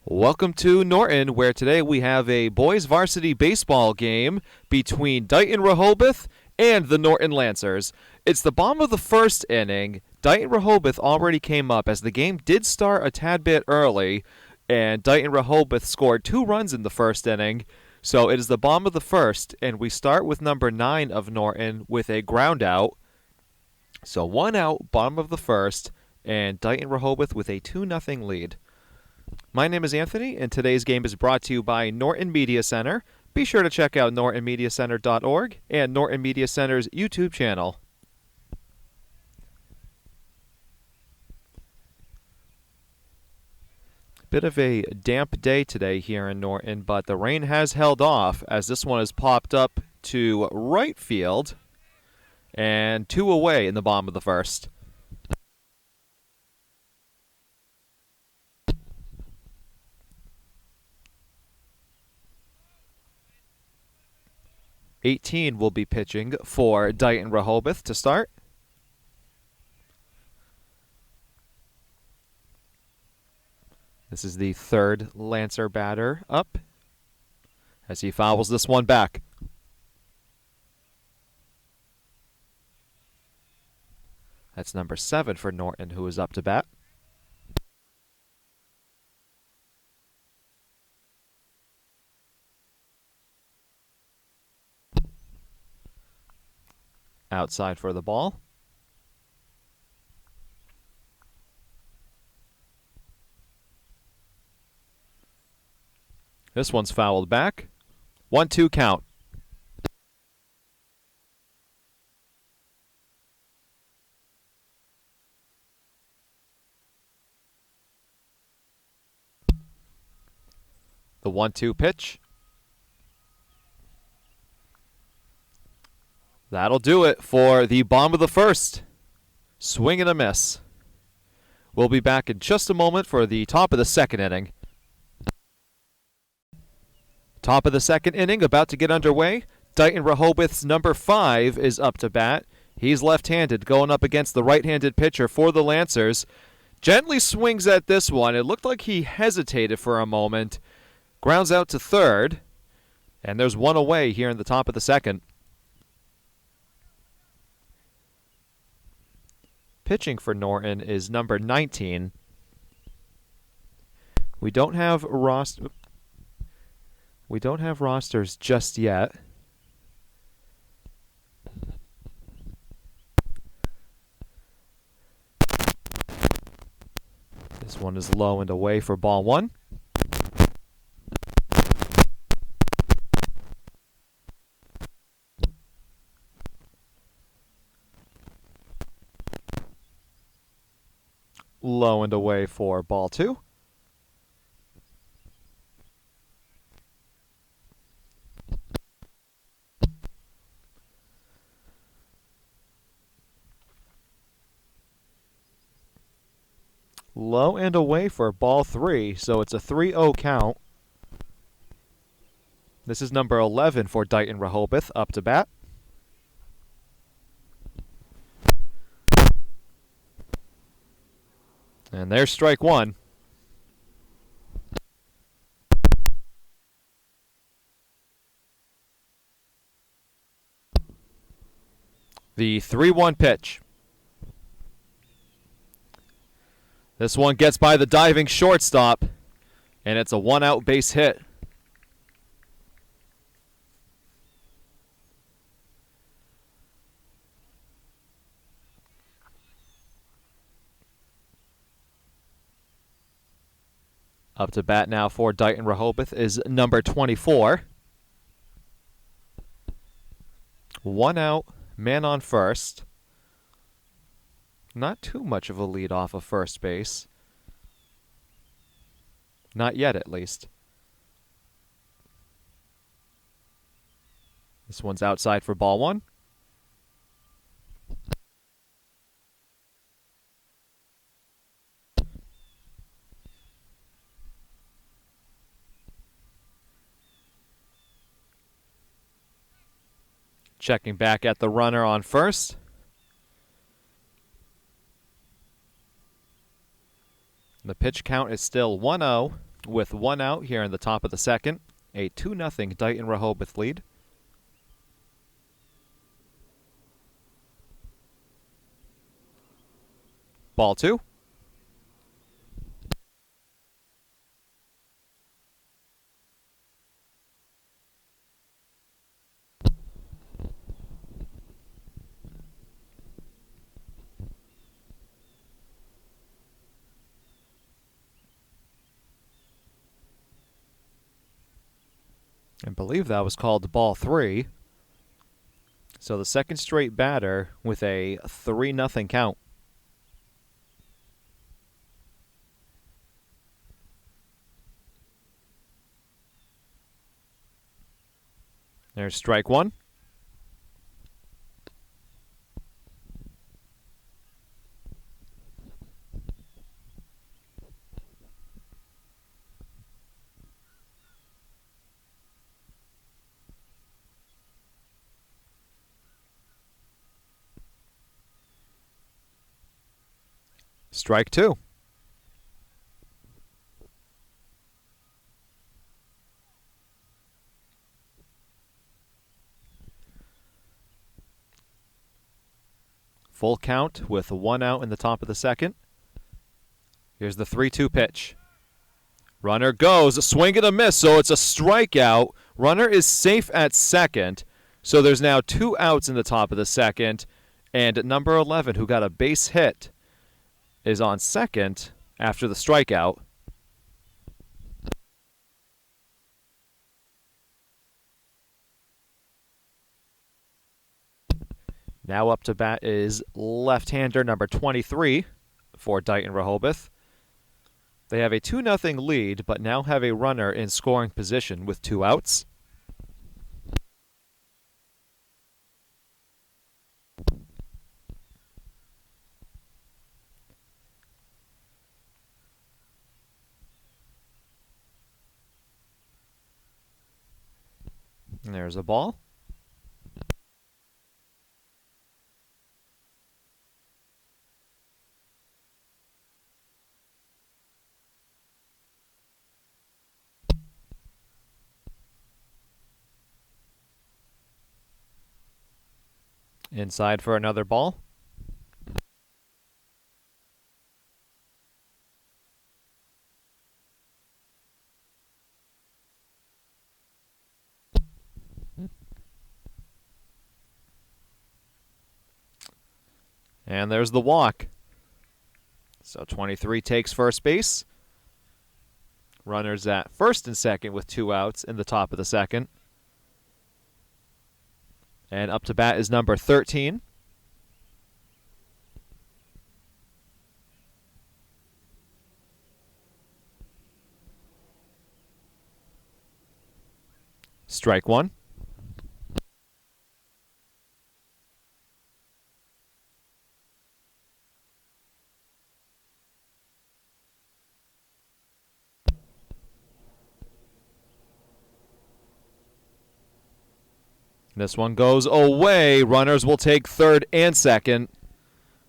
Welcome to Norton, where today we have a boys varsity baseball game between Dighton-Rehoboth and the Norton Lancers. It's the bottom of the first inning. Dighton-Rehoboth already came up as the game did start a tad bit early, and Dighton-Rehoboth scored 2 runs in the first inning. So it is the bottom of the first, and we start with number 9 of Norton with a ground out. So 1 out, bottom of the first, and Dighton-Rehoboth with a 2-0 lead. My name is Anthony, and today's game is brought to you by Norton Media Center. Be sure to check out nortonmediacenter.org and Norton Media Center's YouTube channel. Bit of a damp day today here in Norton, but the rain has held off as this one has popped up to right field and 2 away in the bottom of the first. '18 will be pitching for Dighton-Rehoboth to start. This is the third Lancer batter up as he fouls this one back. That's number 7 for Norton, who is up to bat. Outside for the ball. This one's fouled back. 1-2 count. The 1-2 pitch. That'll do it for the bottom of the first. Swing and a miss. We'll be back in just a moment for the top of the second inning. Top of the second inning about to get underway. Dighton-Rehoboth's number 5 is up to bat. He's left-handed, going up against the right-handed pitcher for the Lancers. Gently swings at this one. It looked like he hesitated for a moment. Grounds out to third. And there's 1 away here in the top of the second. Pitching for Norton is number 19. We don't have rosters just yet. This one is low and away for ball 1. Low and away for ball 2. Low and away for ball 3, so it's a 3-0 count. This is number 11 for Dighton-Rehoboth up to bat. And there's strike 1. The 3-1 pitch. This one gets by the diving shortstop, and it's a 1-out base hit. Up to bat now for Dighton-Rehoboth is number 24. 1 out, man on first. Not too much of a lead off of first base. Not yet, at least. This one's outside for ball 1. Checking back at the runner on first. The pitch count is still 1-0 with 1 out here in the top of the second. A 2-0 Dighton-Rehoboth lead. Ball 2. I believe that was called ball 3. So the second straight batter with a 3-0 count. There's strike 1. Strike 2. Full count with 1 out in the top of the second. Here's the 3-2 pitch. Runner goes, a swing and a miss, so it's a strikeout. Runner is safe at second, so there's now 2 outs in the top of the second, and number 11, who got a base hit, is on second after the strikeout. Now up to bat is left-hander number 23 for Dighton-Rehoboth. They have a 2-0 lead, but now have a runner in scoring position with 2 outs. And there's a ball. Inside for another ball. And there's the walk. So 23 takes first base. Runners at first and second with 2 outs in the top of the second. And up to bat is number 13. Strike 1. This one goes away. Runners will take third and second.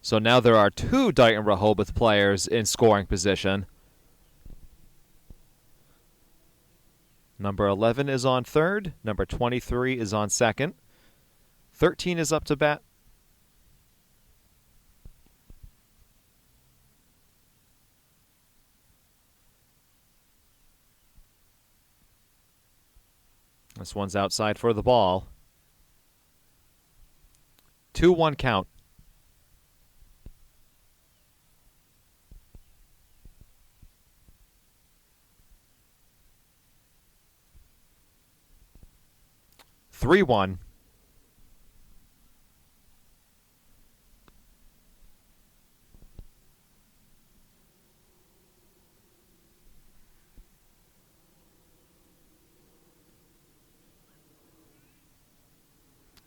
So now there are 2 Dighton-Rehoboth players in scoring position. Number 11 is on third. Number 23 is on second. 13 is up to bat. This one's outside for the ball. 2-1 count. Three one.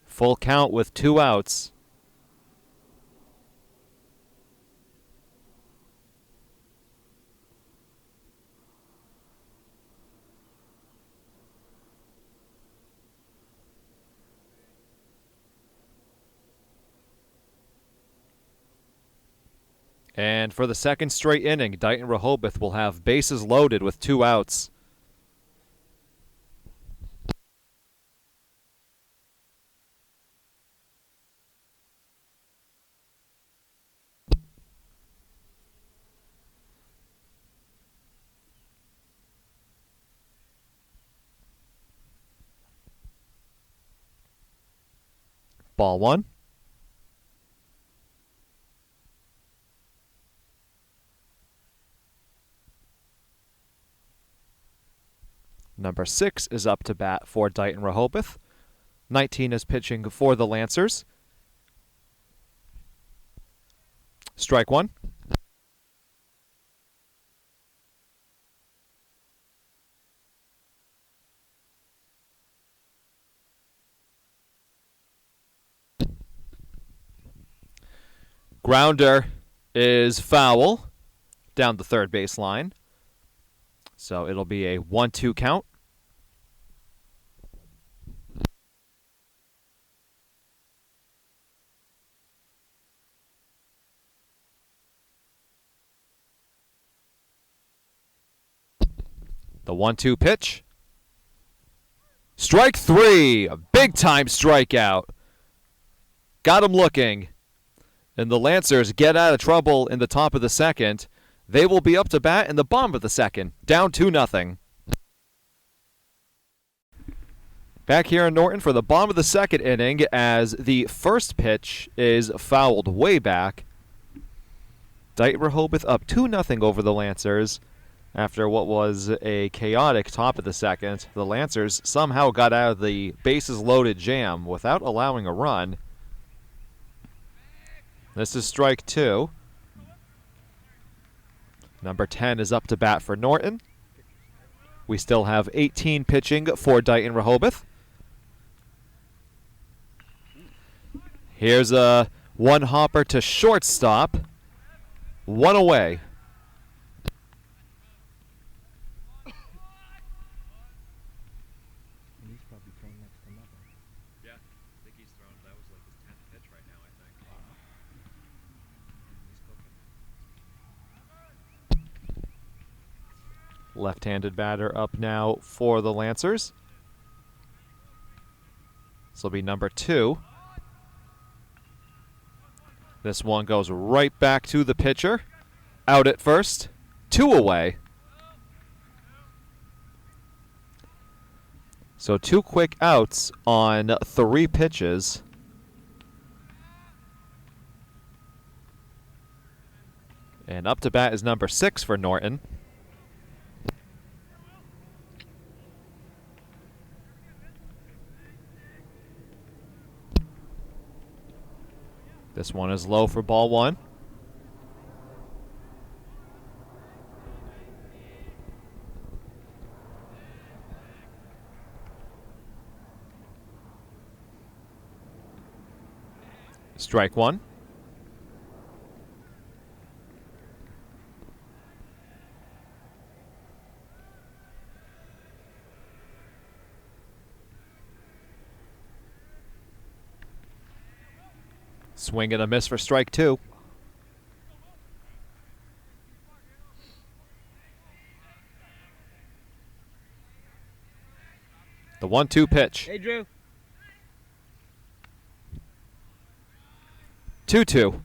Full count with 2 outs. And for the second straight inning, Dighton-Rehoboth will have bases loaded with 2 outs. Ball 1. Number 6 is up to bat for Dighton-Rehoboth. 19 is pitching for the Lancers. Strike 1. Grounder is foul down the third baseline. So it'll be a 1-2 count. The 1-2 pitch. Strike 3. A big-time strikeout. Got him looking. And the Lancers get out of trouble in the top of the second. They will be up to bat in the bottom of the second, down 2-0. Back here in Norton for the bottom of the second inning as the first pitch is fouled way back. Dighton-Rehoboth up 2-0 over the Lancers. After what was a chaotic top of the second, the Lancers somehow got out of the bases-loaded jam without allowing a run. This is strike 2. Number 10 is up to bat for Norton. We still have 18 pitching for Dighton-Rehoboth. Here's a one-hopper to shortstop. 1 away. Left-handed batter up now for the Lancers. This will be number 2. This one goes right back to the pitcher. Out at first. 2 away. So 2 quick outs on 3 pitches. And up to bat is number 6 for Norton. This one is low for ball 1. Strike 1. Swing and a miss for strike 2. The 1-2 pitch. Hey, Drew. 2-2.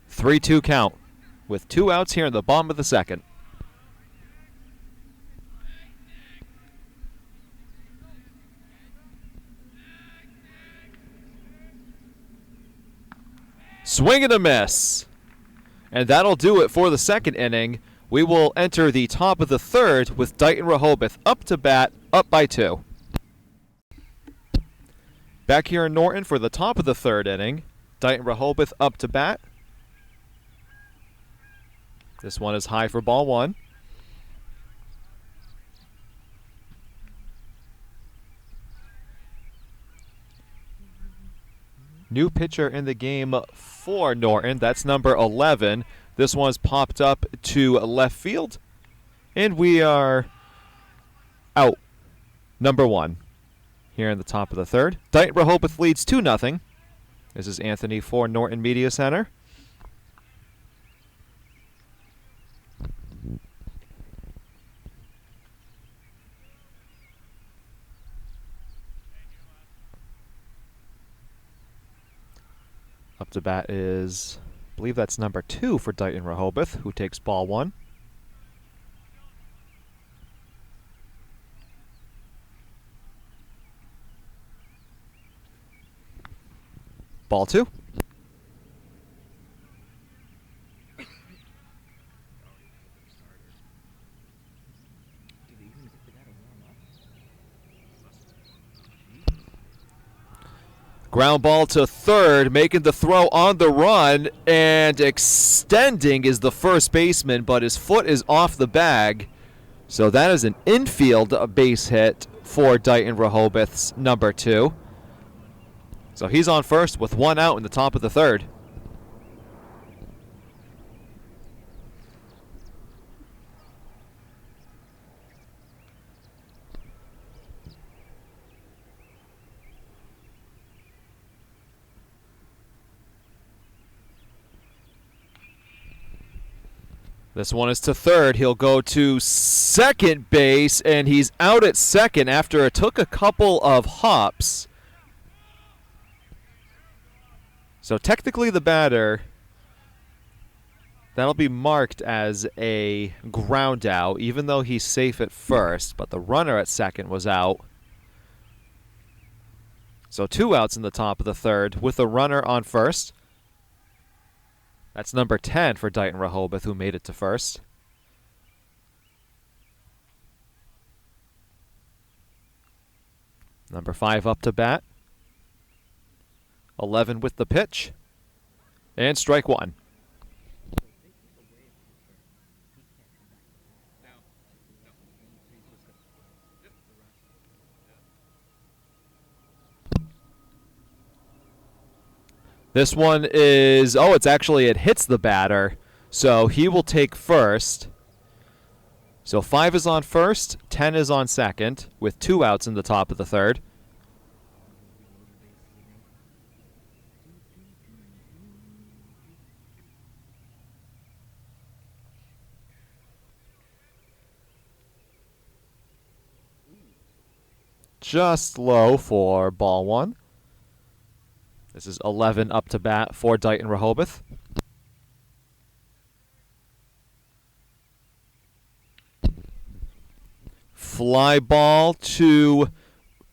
Three-two count with 2 outs here in the bottom of the second. Swing and a miss. And that'll do it for the second inning. We will enter the top of the third with Dighton-Rehoboth up to bat, up by 2. Back here in Norton for the top of the third inning. Dighton-Rehoboth up to bat. This one is high for ball 1. New pitcher in the game for Norton. That's number 11, This one's popped up to left field, and we are out. Number 1 here in the top of the third. Dighton-Rehoboth leads 2-0. This is Anthony for Norton Media Center. Up to bat is, I believe that's number 2 for Dighton-Rehoboth, who takes ball 1. Ball 2. Ground ball to third, making the throw on the run, and extending is the first baseman, but his foot is off the bag. So that is an infield base hit for Dighton-Rehoboth's number 2. So he's on first with 1 out in the top of the third. This one is to third. He'll go to second base, and he's out at second after it took a couple of hops. So technically the batter, that'll be marked as a ground out, even though he's safe at first, but the runner at second was out. So 2 outs in the top of the third with a runner on first. That's number 10 for Dighton-Rehoboth, who made it to first. Number 5 up to bat. 11 with the pitch. And strike 1. This one is, it hits the batter, so he will take first. So 5 is on first, 10 is on second, with 2 outs in the top of the third. Just low for ball 1. This is 11 up to bat for Dighton-Rehoboth. Fly ball to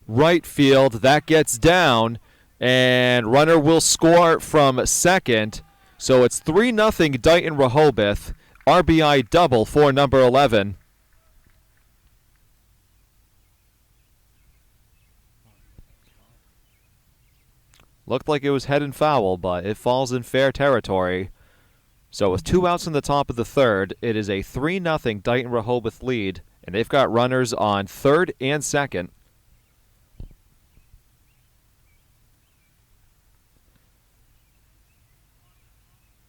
right field. That gets down, and runner will score from second. So it's 3-0 Dighton-Rehoboth. RBI double for number 11. Looked like it was heading foul, but it falls in fair territory. So with 2 outs in the top of the third, it is a 3-0 Dighton-Rehoboth lead, and they've got runners on third and second.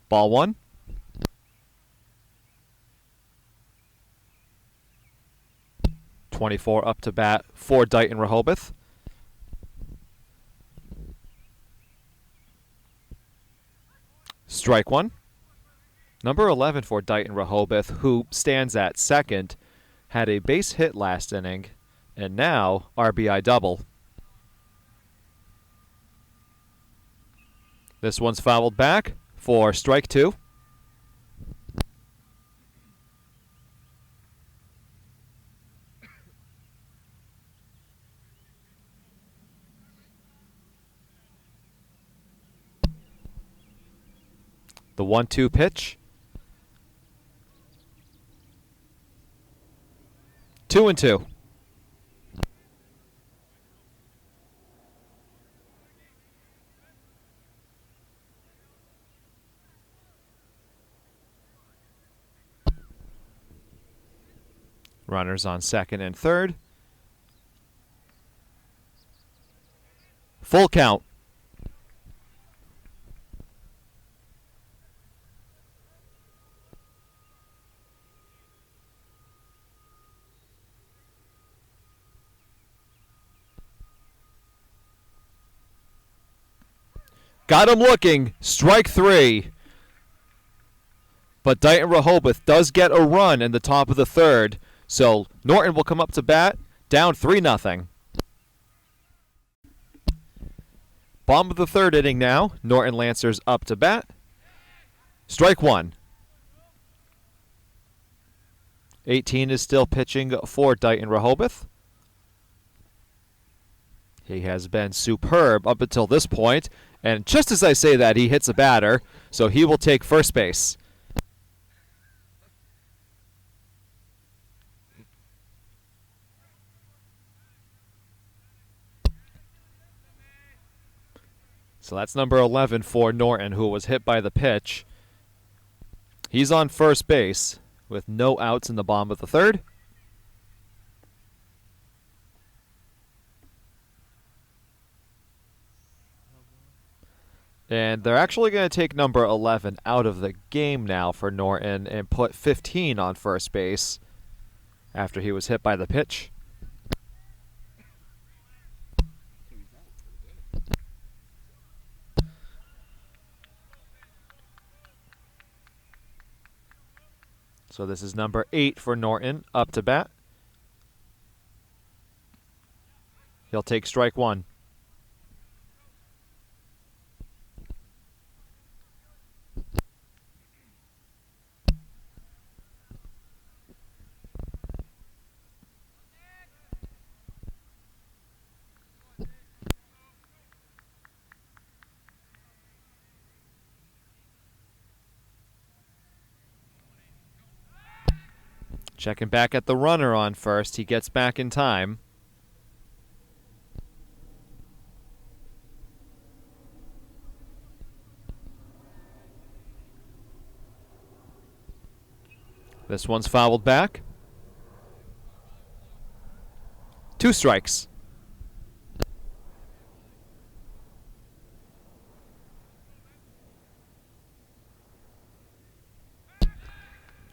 Ball 1. .24 up to bat for Dighton-Rehoboth. Strike 1. Number 11 for Dighton-Rehoboth, who stands at second, had a base hit last inning, and now RBI double. This one's fouled back for strike 2. The 1-2 pitch. 2-2. Runners on second and third. Full count. Got him looking. Strike 3. But Dighton-Rehoboth does get a run in the top of the third. So Norton will come up to bat, down 3-0. Bottom of the third inning now. Norton Lancers up to bat. Strike 1. 18 is still pitching for Dighton-Rehoboth. He has been superb up until this point, and just as I say that, he hits a batter, so he will take first base. So that's number 11 for Norton, who was hit by the pitch. He's on first base with no outs in the bottom of the third. And they're actually going to take number 11 out of the game now for Norton and put 15 on first base after he was hit by the pitch. So this is number 8 for Norton, up to bat. He'll take strike 1. Checking back at the runner on first. He gets back in time. This one's fouled back. 2 strikes.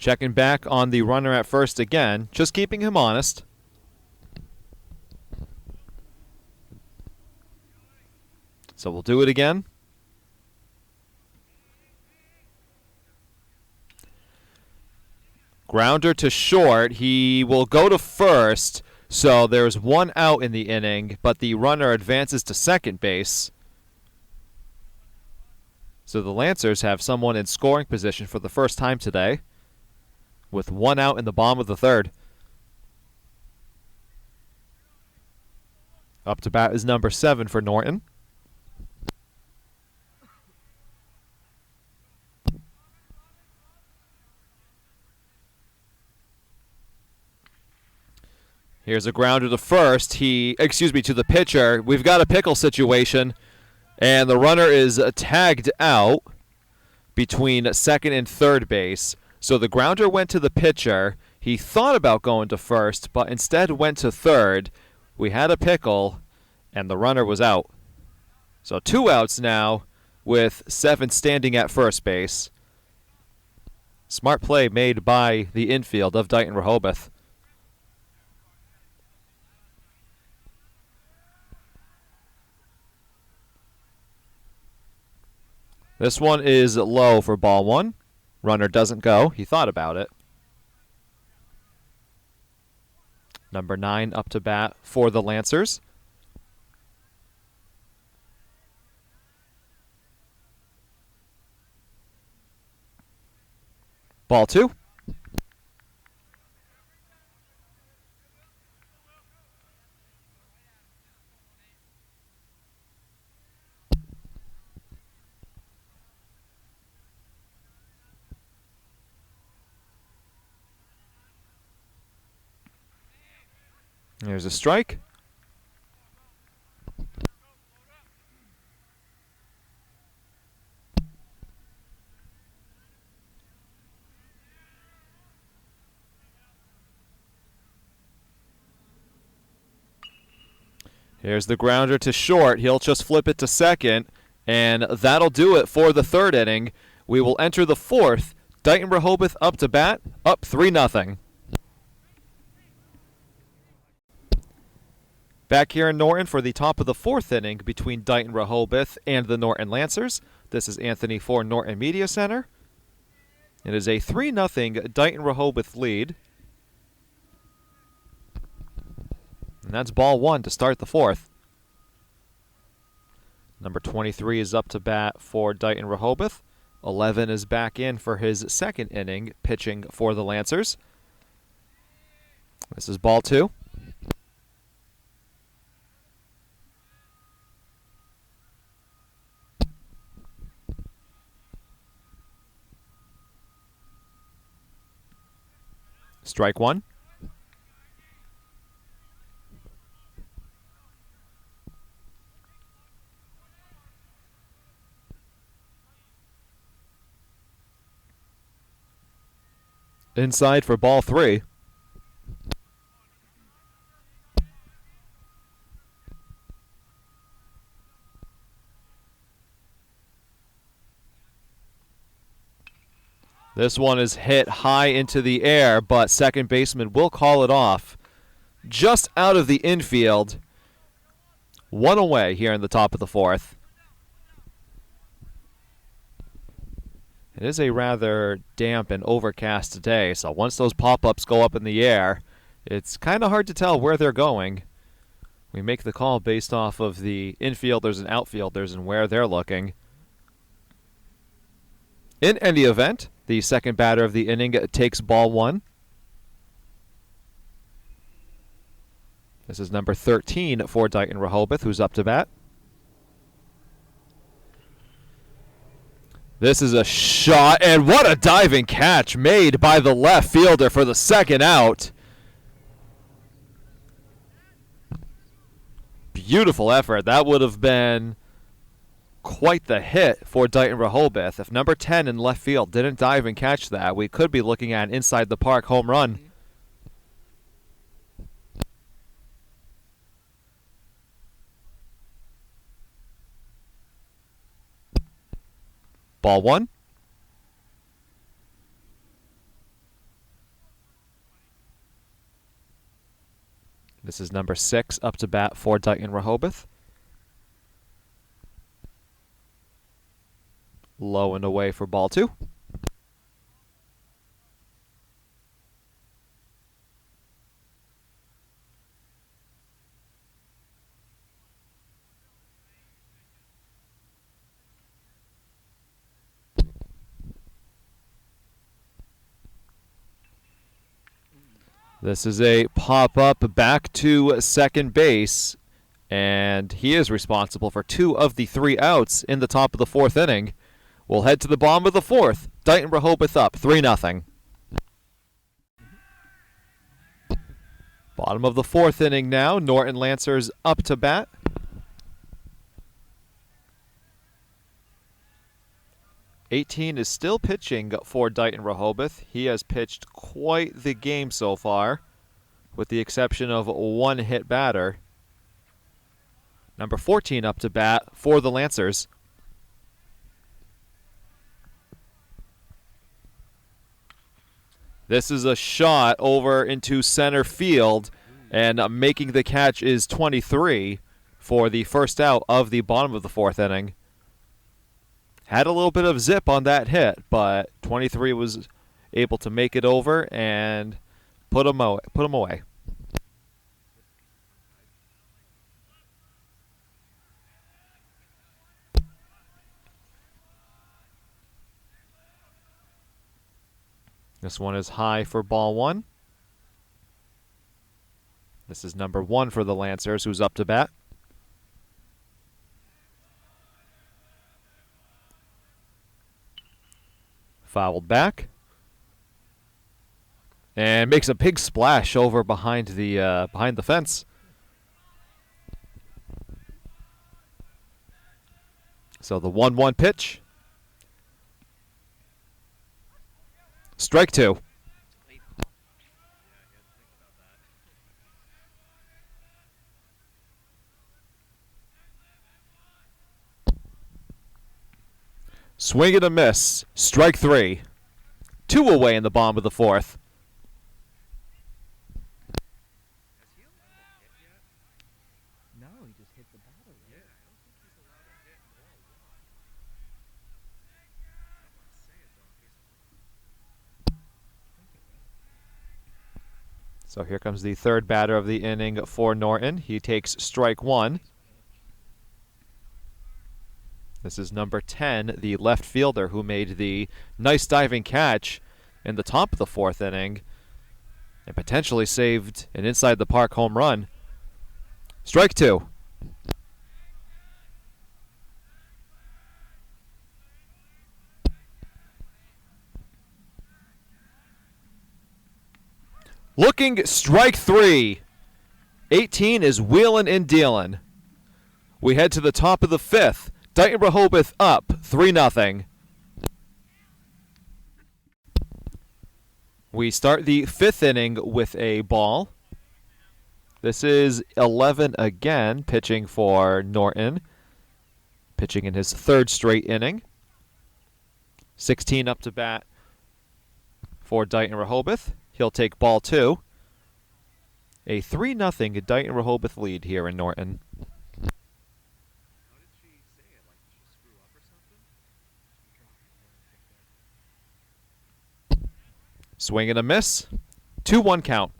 Checking back on the runner at first again, just keeping him honest. So we'll do it again. Grounder to short. He will go to first, so there's 1 out in the inning, but the runner advances to second base. So the Lancers have someone in scoring position for the first time today, with 1 out in the bottom of the third. Up to bat is number 7 for Norton. Here's a grounder to first. To the pitcher. We've got a pickle situation, and the runner is tagged out between second and third base. So the grounder went to the pitcher. He thought about going to first, but instead went to third. We had a pickle, and the runner was out. So 2 outs now with 7 standing at first base. Smart play made by the infield of Dighton-Rehoboth. This one is low for ball 1. Runner doesn't go. He thought about it. Number 9 up to bat for the Lancers. Ball 2. There's a strike. Here's the grounder to short. He'll just flip it to second, and that'll do it for the third inning. We will enter the fourth. Dighton-Rehoboth up to bat, up 3-0. Back here in Norton for the top of the fourth inning between Dighton-Rehoboth and the Norton Lancers. This is Anthony for Norton Media Center. It is a 3-0 Dighton-Rehoboth lead. And that's ball one to start the fourth. Number 23 is up to bat for Dighton-Rehoboth. 11 is back in for his second inning, pitching for the Lancers. This is ball two. Strike one. Inside for ball three. This one is hit high into the air, but second baseman will call it off. Just out of the infield. One away here in the top of the fourth. It is a rather damp and overcast day, so once those pop-ups go up in the air, it's kind of hard to tell where they're going. We make the call based off of the infielders and outfielders and where they're looking. In any event, the second batter of the inning takes ball one. This is number 13 for Dighton-Rehoboth, who's up to bat. This is a shot, and what a diving catch made by the left fielder for the second out. Beautiful effort. That would have been quite the hit for Dighton-Rehoboth. If number 10 in left field didn't dive and catch that, we could be looking at an inside the park home run. Ball one. This is number 6 up to bat for Dighton-Rehoboth. Low and away for ball two. This is a pop-up back to second base, and he is responsible for 2 of the 3 outs in the top of the fourth inning. We'll head to the bottom of the fourth. Dighton-Rehoboth up 3-0. Bottom of the fourth inning now. Norton Lancers up to bat. '18 is still pitching for Dighton-Rehoboth. He has pitched quite the game so far, with the exception of one hit batter. Number 14 up to bat for the Lancers. This is a shot over into center field, and making the catch is 23 for the first out of the bottom of the fourth inning. Had a little bit of zip on that hit, but 23 was able to make it over and put him away. This one is high for ball one. This is number 1 for the Lancers, who's up to bat. Fouled back. And makes a big splash over behind the fence. So the 1-1 pitch. Strike 2. Swing and a miss. Strike 3. 2 away in the bottom of the fourth. So here comes the third batter of the inning for Norton. He takes strike one. This is number 10, the left fielder who made the nice diving catch in the top of the fourth inning and potentially saved an inside-the-park home run. Strike two. Looking strike three. 18 is wheeling and dealing. We head to the top of the fifth. Dighton-Rehoboth up 3-0. We start the fifth inning with a ball. This is 11 again, pitching for Norton. Pitching in his third straight inning. 16 up to bat for Dighton-Rehoboth. He'll take ball two. A 3-0 Dighton-Rehoboth lead here in Norton. Swing and a miss. 2-1 count.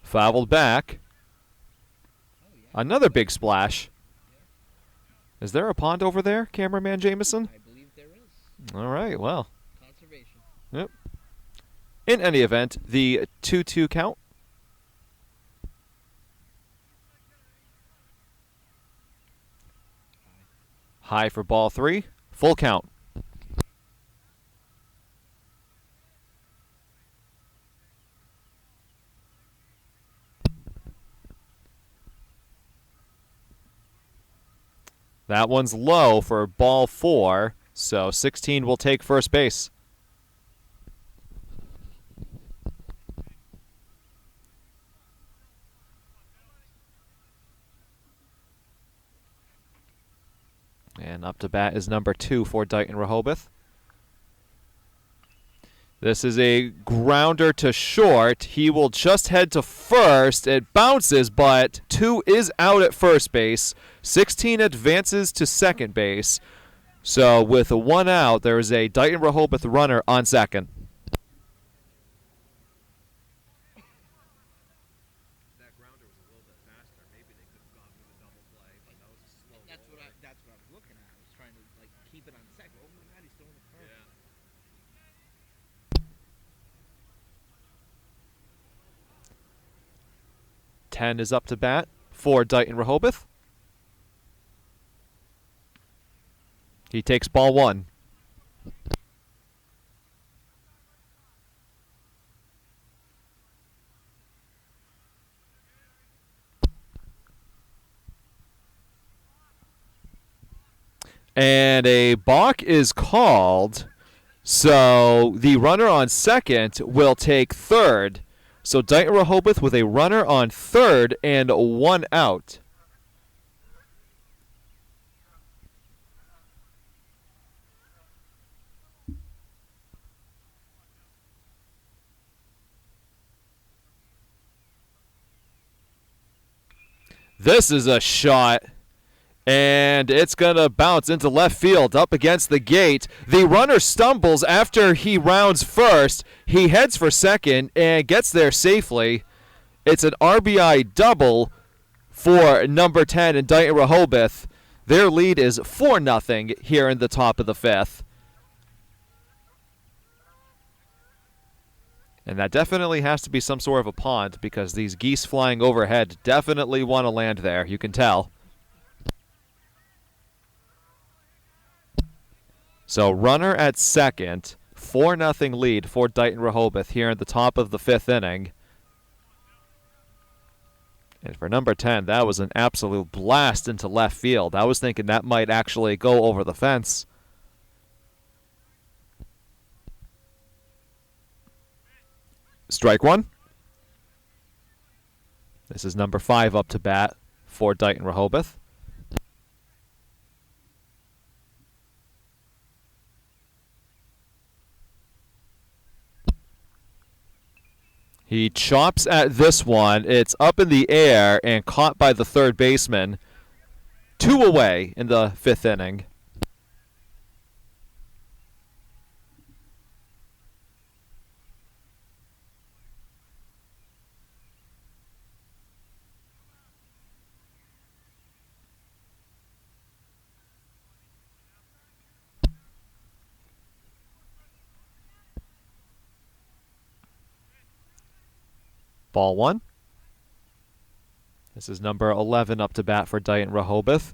Fouled back. Another big splash. Is there a pond over there, cameraman Jameson? I believe there is. All right, well. Conservation. Yep. In any event, the 2-2 count. High for ball three. Full count. That one's low for ball four, so 16 will take first base. And up to bat is number 2 for Dighton-Rehoboth. This is a grounder to short. He will just head to first. It bounces, but 2 is out at first base. 16 advances to second base. So with 1 out, there is a Dighton-Rehoboth runner on second. That grounder was a little bit faster. Maybe they could have gone with a double play, but that was a slow. That's what I was looking at. I was trying to keep it on second. Oh my God, he's throwing the curve. Yeah. 10 is up to bat for Dighton-Rehoboth. He takes ball 1. And a balk is called, so the runner on second will take third. So Dighton-Rehoboth with a runner on third and 1 out. This is a shot, and it's going to bounce into left field up against the gate. The runner stumbles after he rounds first. He heads for second and gets there safely. It's an RBI double for number 10 in Dighton-Rehoboth. Their lead is 4-0 here in the top of the fifth. And that definitely has to be some sort of a pond because these geese flying overhead definitely want to land there. You can tell. So runner at second, 4-0 lead for Dighton-Rehoboth here in the top of the fifth inning. And for number 10, that was an absolute blast into left field. I was thinking that might actually go over the fence. Strike 1. This is number 5 up to bat for Dighton-Rehoboth. He chops at this one. It's up in the air and caught by the third baseman. 2 away in the 5th inning. Ball 1. This is number 11 up to bat for Dighton-Rehoboth.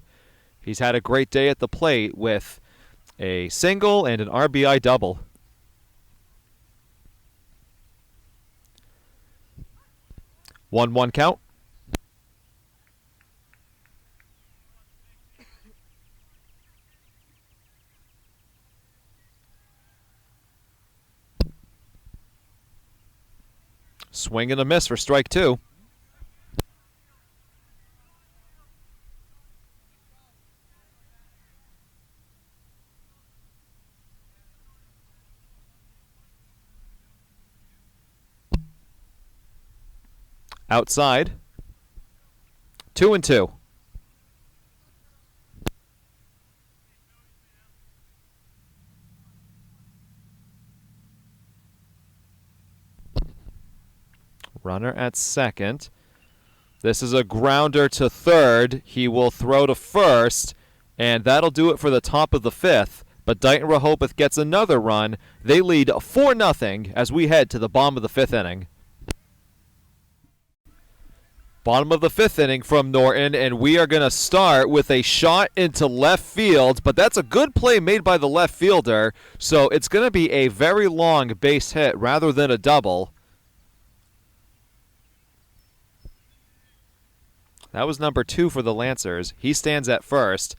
He's had a great day at the plate with a single and an RBI double. One count. Swing and a miss for strike 2. Outside. 2-2. Runner at second. This is a grounder to third. He will throw to first, and that'll do it for the top of the 5th. But Dighton-Rehoboth gets another run. They lead 4-0 as we head to the bottom of the 5th inning. Bottom of the 5th inning from Norton, and we are going to start with a shot into left field, but that's a good play made by the left fielder, so it's going to be a very long base hit rather than a double. That was number 2 for the Lancers. He stands at first.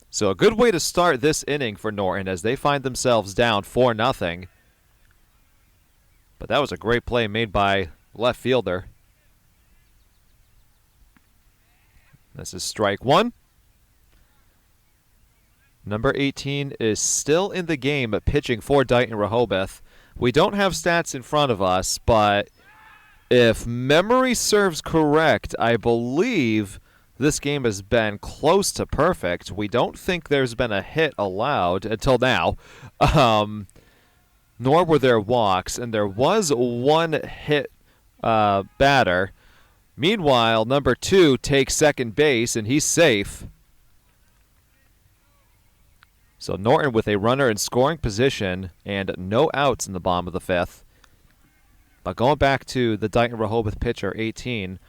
So a good way to start this inning for Norton as they find themselves down 4-0. But that was a great play made by left fielder. This is strike 1. Number 18 is still in the game pitching for Dighton-Rehoboth. We don't have stats in front of us, but if memory serves correct, I believe this game has been close to perfect. We don't think there's been a hit allowed until now, nor were there walks, and there was one hit batter. Meanwhile, number 2 takes second base, and he's safe. So Norton with a runner in scoring position and no outs in the bottom of the 5th. But going back to the Dighton-Rehoboth pitcher, 18,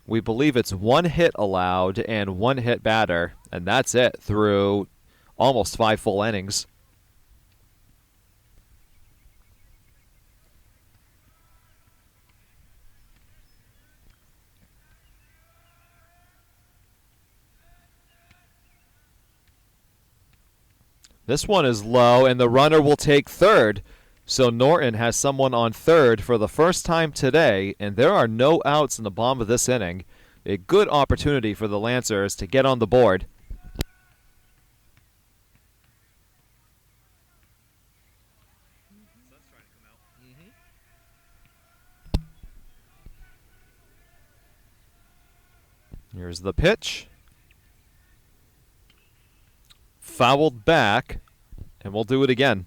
we believe it's 1 hit allowed and 1 hit batter, and that's it through almost 5 full innings. This one is low, and the runner will take third. So Norton has someone on third for the first time today, and there are no outs in the bottom of this inning. A good opportunity for the Lancers to get on the board. Sun's trying to come out. Here's the pitch. Fouled back, and we'll do it again.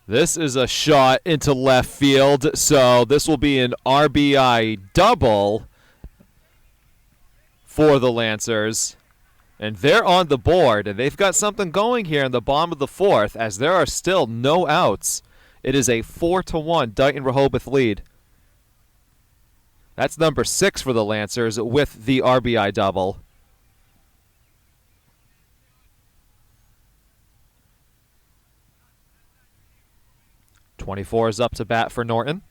This is a shot into left field, so this will be an RBI double for the Lancers. And they're on the board, and they've got something going here in the bottom of the 4th as there are still no outs. It is a 4-1 Dighton-Rehoboth lead. That's number 6 for the Lancers with the RBI double. '24 is up to bat for Norton.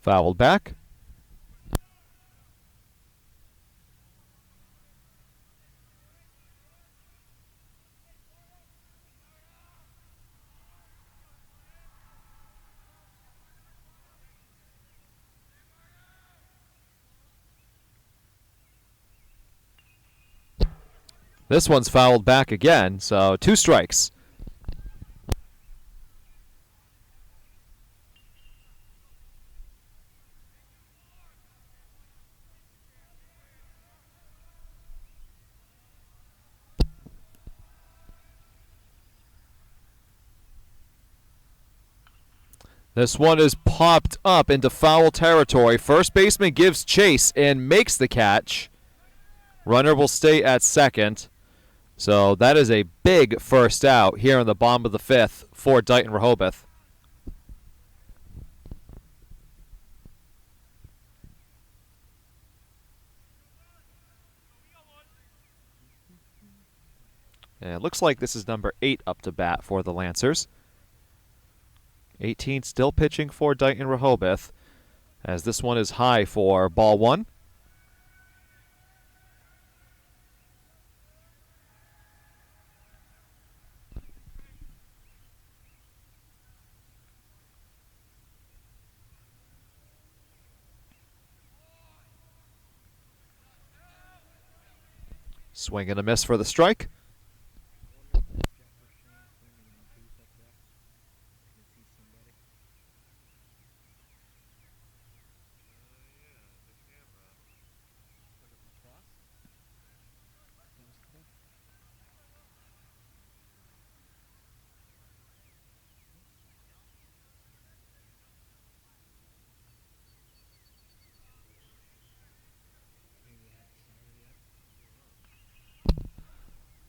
Fouled back. This one's fouled back again, so 2 strikes. This one is popped up into foul territory. First baseman gives chase and makes the catch. Runner will stay at second. So that is a big first out here in the bottom of the 5th for Dighton-Rehoboth. And it looks like this is number 8 up to bat for the Lancers. 18 still pitching for Dighton-Rehoboth, as this one is high for ball 1. Swing and a miss for the strike.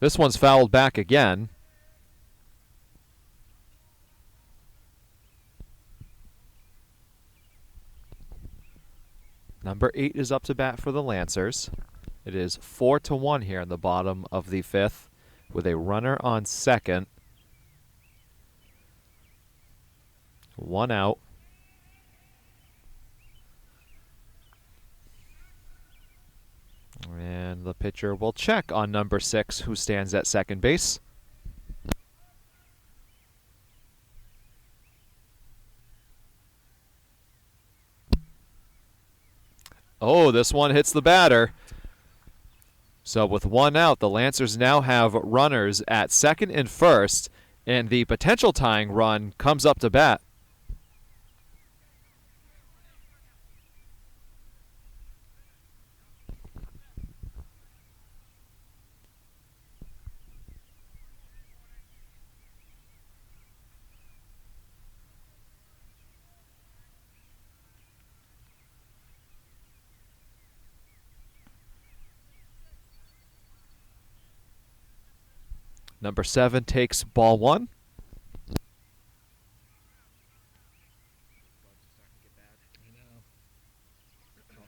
This one's fouled back again. Number 8 is up to bat for the Lancers. It is 4-1 here in the bottom of the 5th with a runner on second. 1 out. And the pitcher will check on number 6, who stands at second base. Oh, this one hits the batter. So with 1 out, the Lancers now have runners at second and first, and the potential tying run comes up to bat. Number 7 takes ball 1.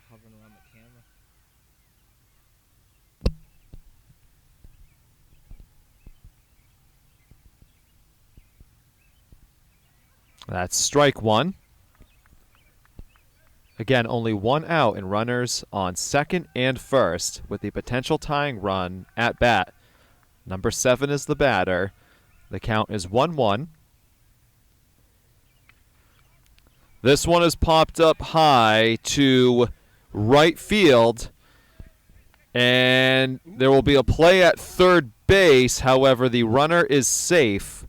Hovering around the camera. That's strike 1. Again, only 1 out and runners on second and first with the potential tying run at bat. Number 7 is the batter. The count is 1-1. This one is popped up high to right field, and there will be a play at third base. However, the runner is safe.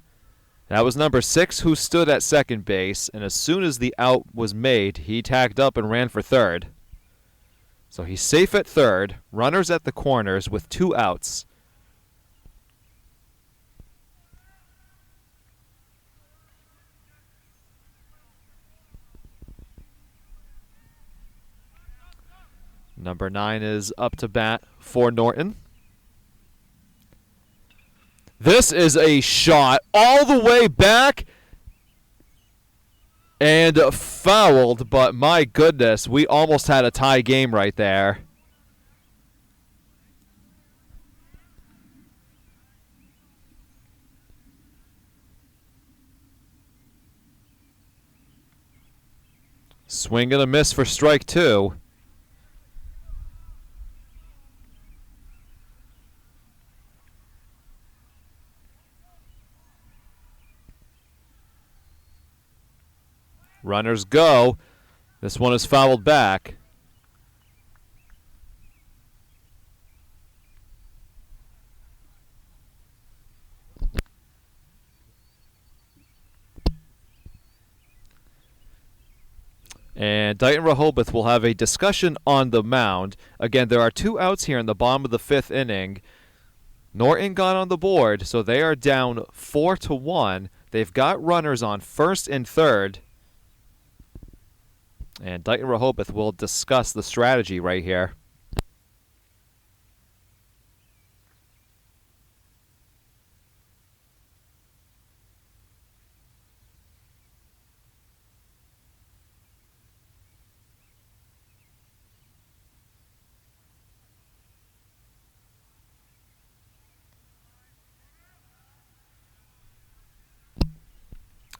That was number 6 who stood at second base, and as soon as the out was made, he tagged up and ran for third. So he's safe at third, runners at the corners with 2 outs. Number 9 is up to bat for Norton. This is a shot all the way back and fouled, but my goodness, we almost had a tie game right there. Swing and a miss for strike two. Runners go. This one is fouled back. And Dighton-Rehoboth will have a discussion on the mound. Again, there are 2 outs here in the bottom of the 5th inning. Norton got on the board, so they are down 4-1. They've got runners on first and third. And Dighton-Rehoboth will discuss the strategy right here.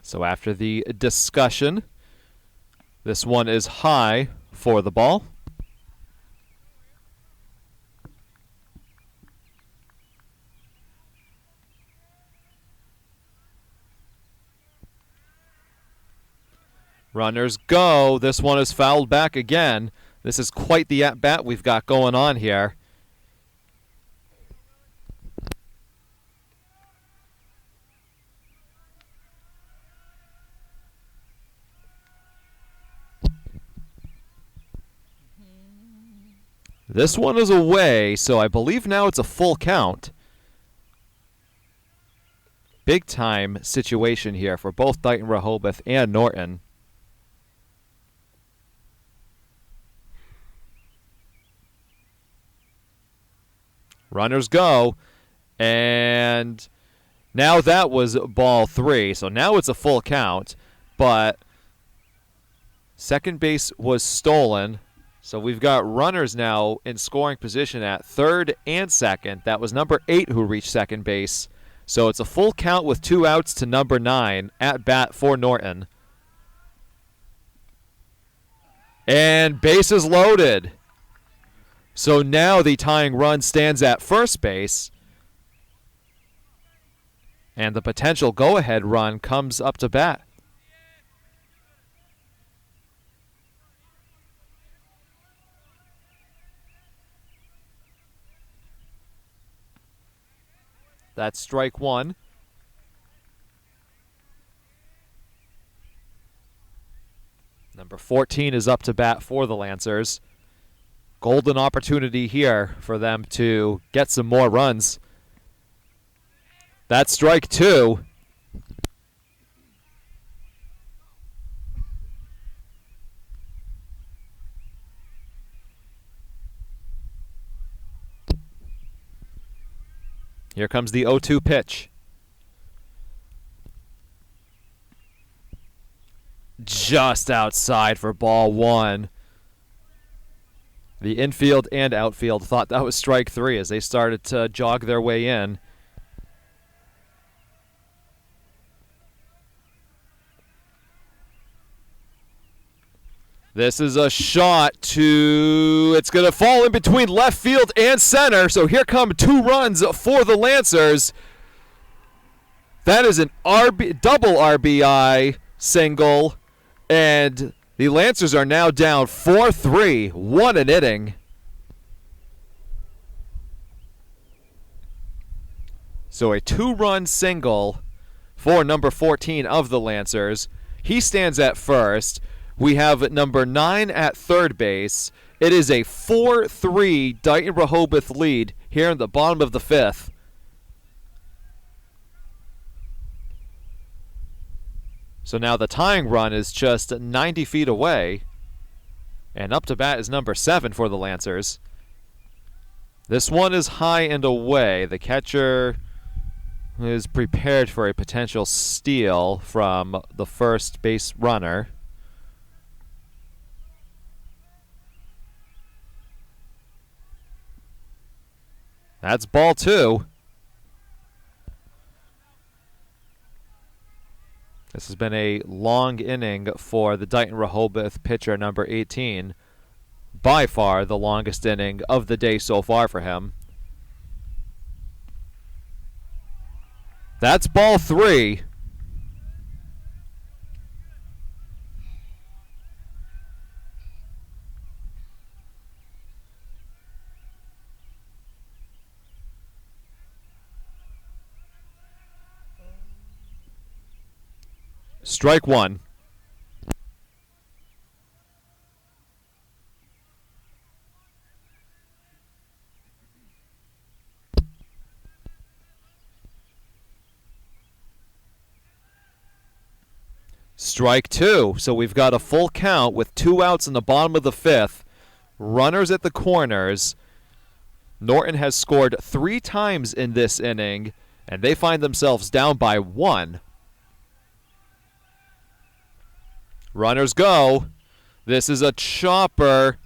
So after the discussion, this one is high for the ball. Runners go. This one is fouled back again. This is quite the at-bat we've got going on here. This one is away, so I believe now it's a full count. Big time situation here for both Dighton-Rehoboth and Norton. Runners go, and now that was ball 3, so now it's a full count, but second base was stolen. So we've got runners now in scoring position at third and second. That was number 8 who reached second base. So it's a full count with 2 outs to number 9 at bat for Norton. And bases loaded. So now the tying run stands at first base. And the potential go-ahead run comes up to bat. That's strike 1. Number 14 is up to bat for the Lancers. Golden opportunity here for them to get some more runs. That's strike 2. Here comes the 0-2 pitch. Just outside for ball 1. The infield and outfield thought that was strike 3 as they started to jog their way in. This is a shot to, it's going to fall in between left field and center. So here come 2 runs for the Lancers. That is an double RBI single. And the Lancers are now down 4-3. What an inning. So a 2-run single for number 14 of the Lancers. He stands at first. We have number 9 at third base. It is a 4-3 Dighton-Rehoboth lead here in the bottom of the 5th. So now the tying run is just 90 feet away. And up to bat is number 7 for the Lancers. This one is high and away. The catcher is prepared for a potential steal from the first base runner. That's ball 2. This has been a long inning for the Dighton-Rehoboth pitcher, number 18. By far the longest inning of the day so far for him. That's ball 3. Strike 1. Strike 2. So we've got a full count with 2 outs in the bottom of the 5th. Runners at the corners. Norton has scored 3 times in this inning, and they find themselves down by 1. Runners go. This is a chopper.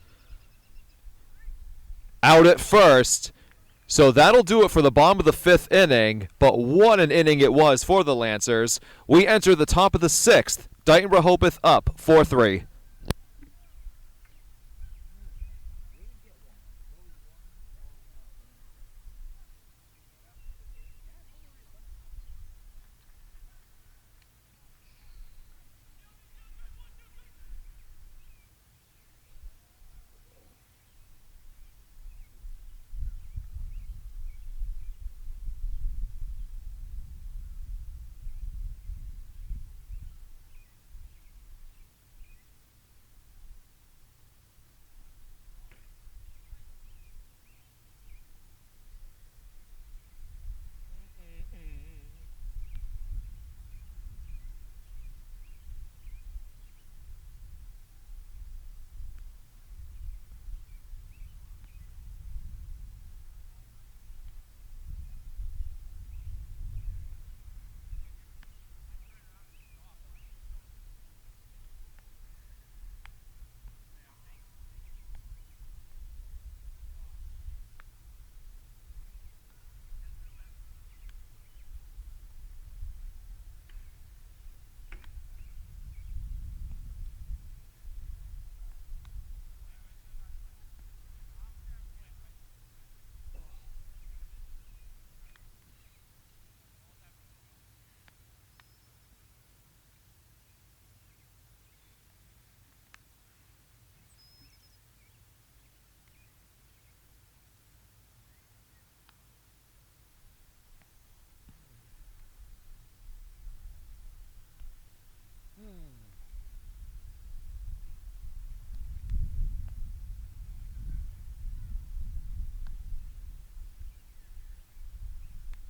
Out at first. So that'll do it for the bottom of the 5th inning, but what an inning it was for the Lancers. We enter the top of the 6th. Dighton-Rehoboth up 4-3.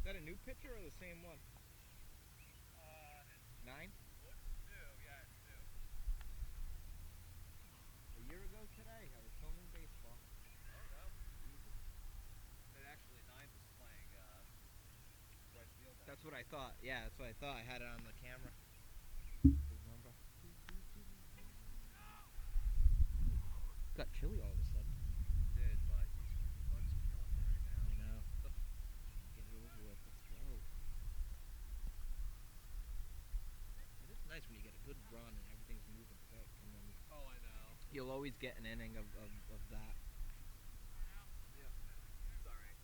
Is that a new pitcher or the same one? 9? A year ago today, I was filming baseball. Actually, 9 was playing right field. That's what I thought. Yeah, that's what I thought. I had it on the camera. His number. Got chilly all of a sudden. Did, but these bugs are killing me right now. I know. Get it over with. Let's go. It is nice when you get a good run and everything's moving quick, and then Oh, I know. you'll always get an inning of that. It's alright.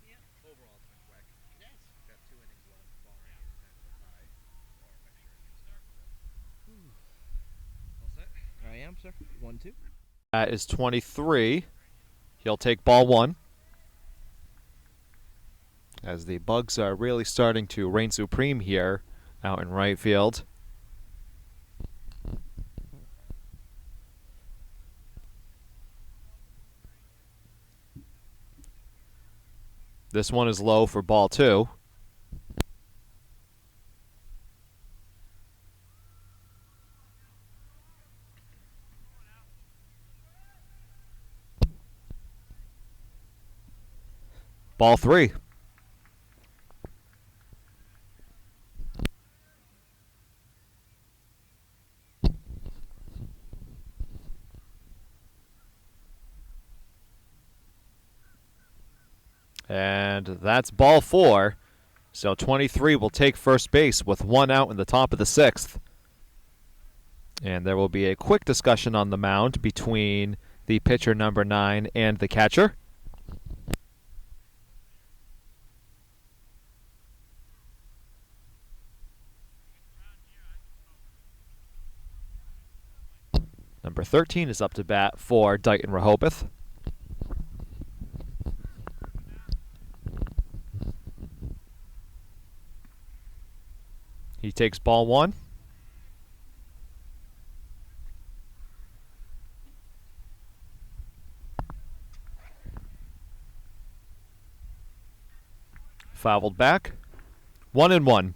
Yeah. Overall, it's been quick. Yes. Got 2 innings left, barring any potential tie. Or if extra innings starts it. All set? I am, sir. 1-2. That is 23. He'll take ball 1. As the Bugs are really starting to reign supreme here out in right field. This one is low for ball 2. Ball 3. And that's ball 4. So 23 will take first base with 1 out in the top of the 6th. And there will be a quick discussion on the mound between the pitcher number 9 and the catcher. Number 13 is up to bat for Dighton-Rehoboth. He takes ball 1. Fouled back. 1-1.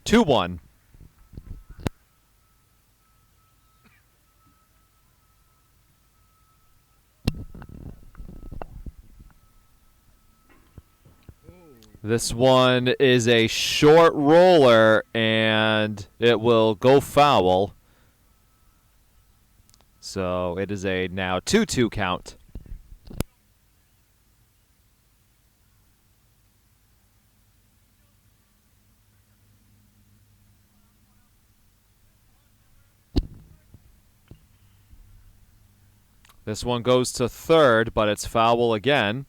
Two one. This one is a short roller, and it will go foul. So it is a now 2-2 count. This one goes to third, but it's foul again.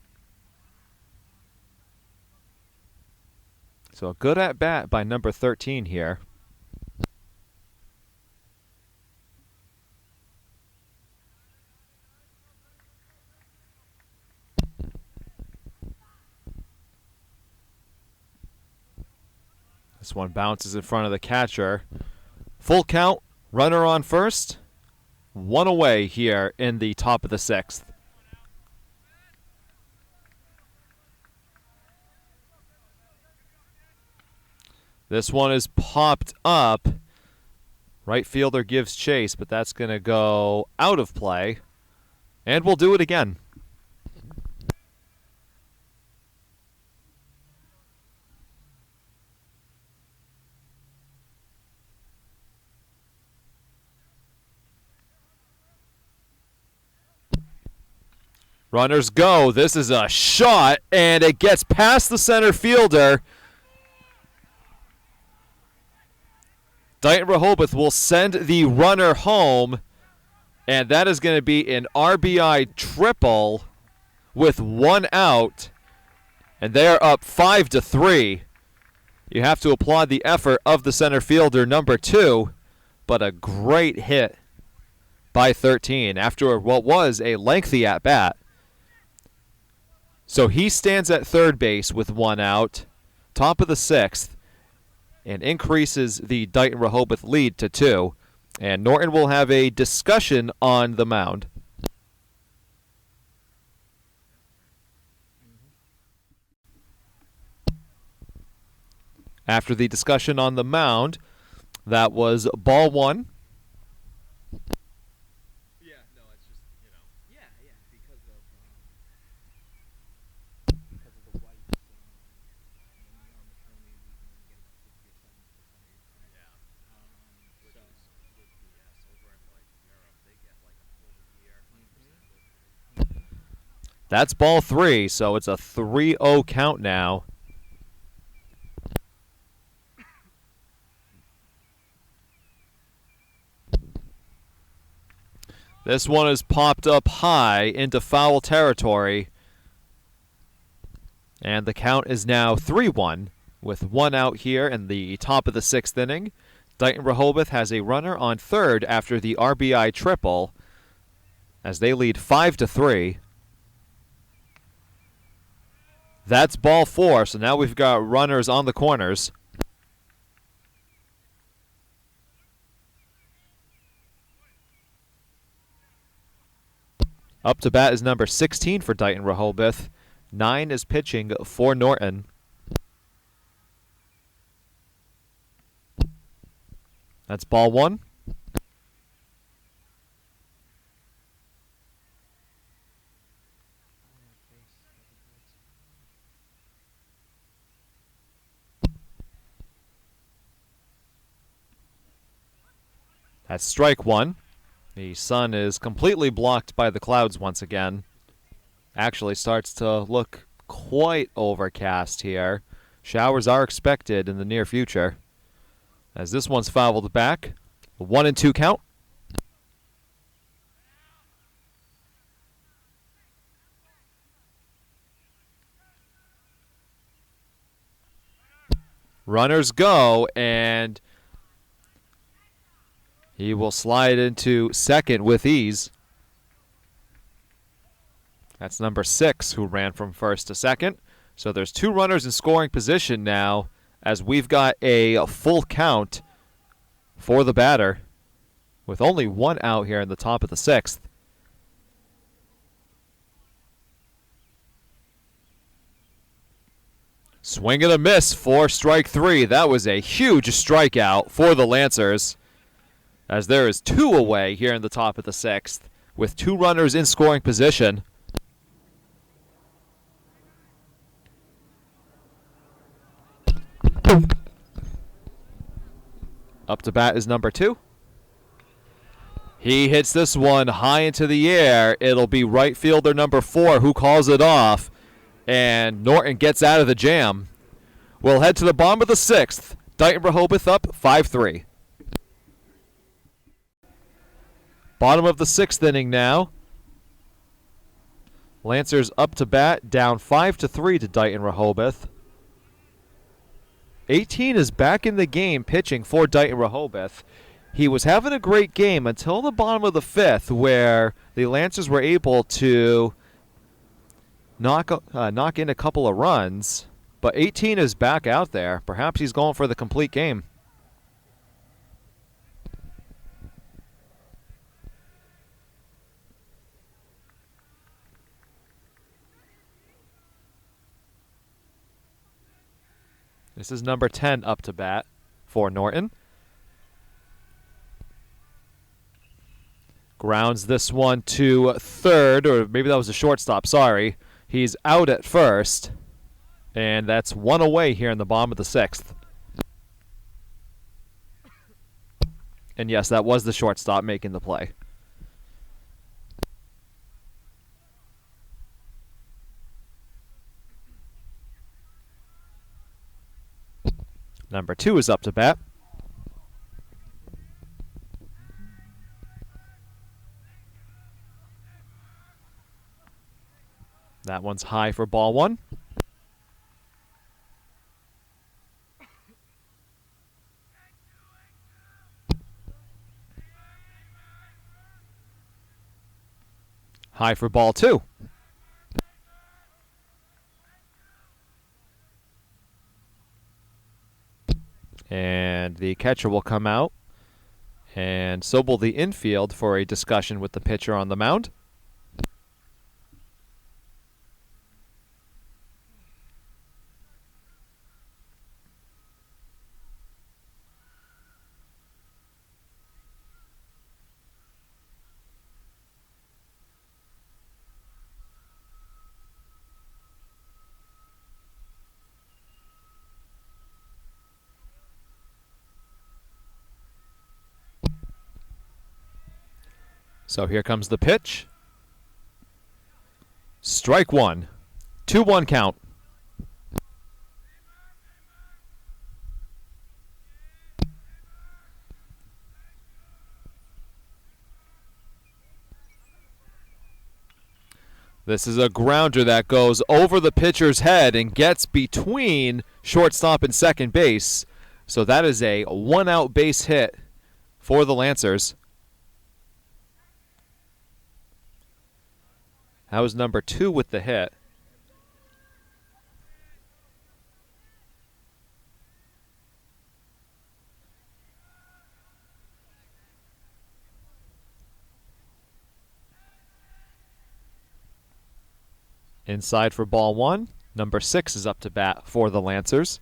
So a good at bat by number 13 here. This one bounces in front of the catcher. Full count, runner on first. 1 away here in the top of the 6th. This one is popped up. Right fielder gives chase, but that's going to go out of play. And we'll do it again. Runners go. This is a shot, and it gets past the center fielder. Dighton-Rehoboth will send the runner home, and that is going to be an RBI triple with 1 out, and they are up 5-3. You have to applaud the effort of the center fielder, number 2, but a great hit by 13 after what was a lengthy at-bat. So he stands at third base with 1 out, top of the 6th, and increases the Dighton-Rehoboth lead to 2. And Norton will have a discussion on the mound. After the discussion on the mound, that was ball 1. Yeah, no, it's just, you know. Yeah, because of the whites. When you're on maternity leave, you only get about 60 or 70% of your time. Yeah. Which So, is with BS. Over in like Europe, they get like a full year, 100% with That's ball 3, so it's a 3-0 count now. This one is popped up high into foul territory. And the count is now 3-1 with 1 out here in the top of the 6th inning. Dighton-Rehoboth has a runner on third after the RBI triple as they lead 5-3. That's ball 4, so now we've got runners on the corners. Up to bat is number 16 for Dighton-Rehoboth. 9 is pitching for Norton. That's ball 1. That's strike one. The sun is completely blocked by the clouds once again. Actually starts to look quite overcast here. Showers are expected in the near future. As this one's fouled back. 1-2 count. Runners go, and he will slide into second with ease. That's number 6 who ran from first to second. So there's 2 runners in scoring position now as we've got a full count for the batter with only 1 out here in the top of the 6th. Swing and a miss for strike 3. That was a huge strikeout for the Lancers, as there is 2 away here in the top of the 6th with 2 runners in scoring position. Up to bat is number 2. He hits this one high into the air. It'll be right fielder number 4 who calls it off, and Norton gets out of the jam. We'll head to the bottom of the 6th. Dighton-Rehoboth up 5-3. Bottom of the 6th inning now. Lancers up to bat, down 5-3 to Dighton-Rehoboth. 18 is back in the game pitching for Dighton-Rehoboth. He was having a great game until the bottom of the 5th, where the Lancers were able to knock in a couple of runs. But 18 is back out there. Perhaps he's going for the complete game. This is number 10 up to bat for Norton. Grounds this one to third, or maybe that was a shortstop, sorry. He's out at first, and that's 1 away here in the bottom of the 6th. And yes, that was the shortstop making the play. Number 2 is up to bat. That one's high for ball 1. High for ball 2. And the catcher will come out, and so will the infield for a discussion with the pitcher on the mound. So here comes the pitch. Strike 1. 2-1 count. This is a grounder that goes over the pitcher's head and gets between shortstop and second base. So that is a 1-out base hit for the Lancers. That was number 2 with the hit. Inside for ball 1. Number 6 is up to bat for the Lancers.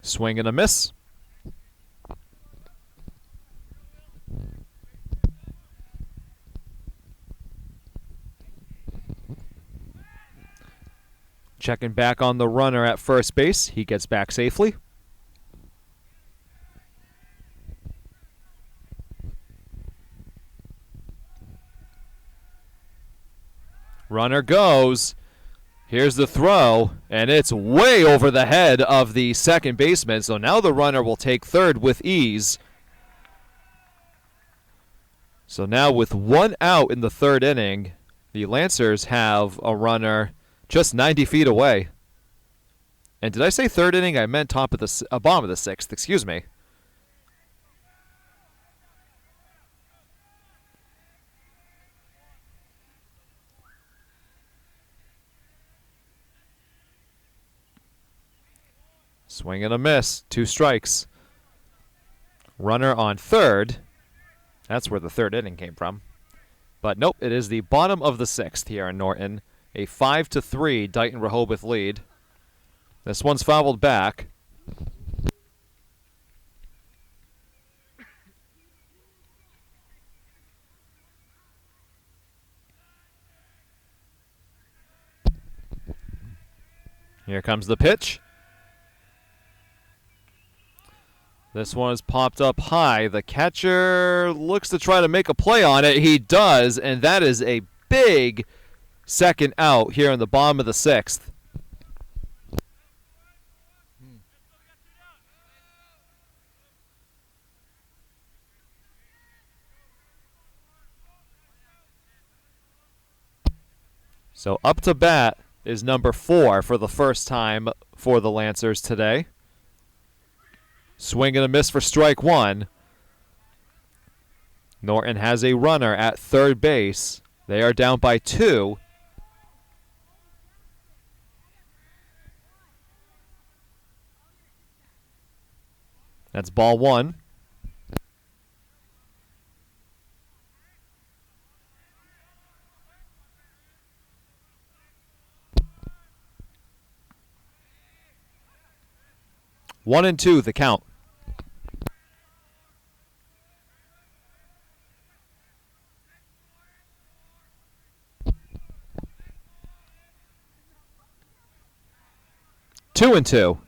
Swing and a miss. Checking back on the runner at first base. He gets back safely. Runner goes. Here's the throw, and it's way over the head of the second baseman, so now the runner will take third with ease. So now with one out in the third inning, the Lancers have a runner just 90 feet away. And did I say third inning? I meant bottom of the sixth, excuse me. Swing and a miss, 2 strikes. Runner on third. That's where the third inning came from. But nope, it is the bottom of the sixth here in Norton. A 5-3 Dighton-Rehoboth lead. This one's fouled back. Here comes the pitch. This one is popped up high. The catcher looks to try to make a play on it. He does, and that is a big second out here in the bottom of the sixth. So up to bat is number 4 for the first time for the Lancers today. Swing and a miss for strike 1. Norton has a runner at third base. They are down by 2. That's ball 1. One and 2, the count. Two and 2.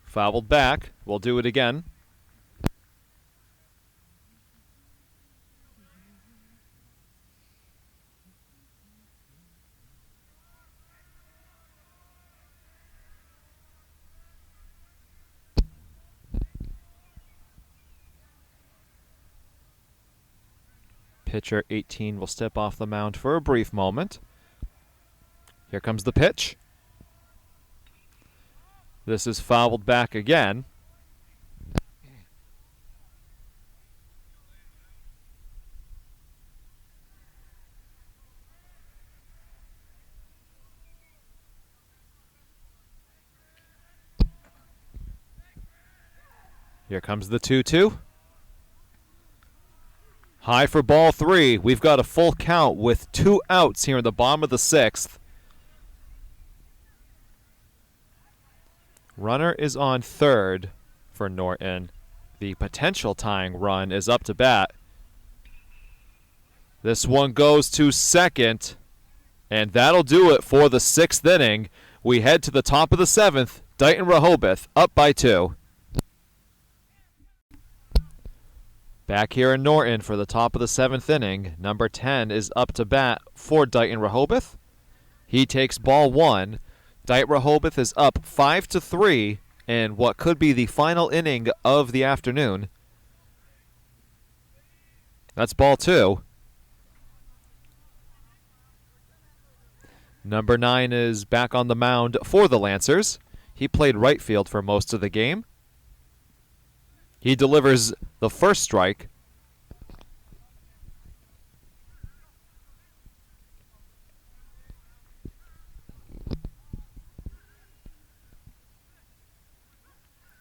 Fouled back. We'll do it again. Pitcher 18 will step off the mound for a brief moment. Here comes the pitch. This is fouled back again. Here comes the 2-2. High for ball 3. We've got a full count with 2 outs here in the bottom of the sixth. Runner is on third for Norton. The potential tying run is up to bat. This one goes to second, and that'll do it for the 6th inning. We head to the top of the 7th. Dighton-Rehoboth up by 2. Back here in Norton for the top of the 7th inning. Number 10 is up to bat for Dighton-Rehoboth. He takes ball 1. Dighton-Rehoboth is up 5-3 in what could be the final inning of the afternoon. That's ball 2. Number 9 is back on the mound for the Lancers. He played right field for most of the game. He delivers the first strike.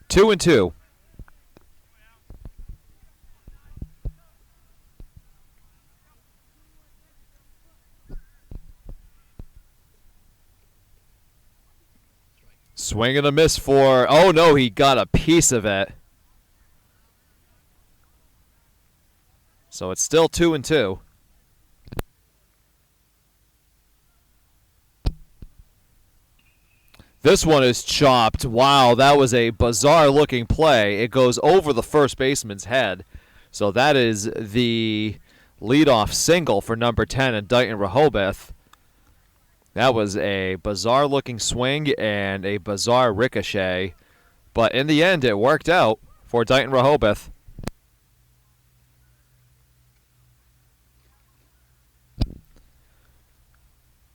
Two and 2. Swing and a miss for... Oh, no, he got a piece of it. So it's still 2-2. This one is chopped. Wow, that was a bizarre-looking play. It goes over the first baseman's head. So that is the leadoff single for number 10 in Dighton-Rehoboth. That was a bizarre-looking swing and a bizarre ricochet. But in the end, it worked out for Dighton-Rehoboth.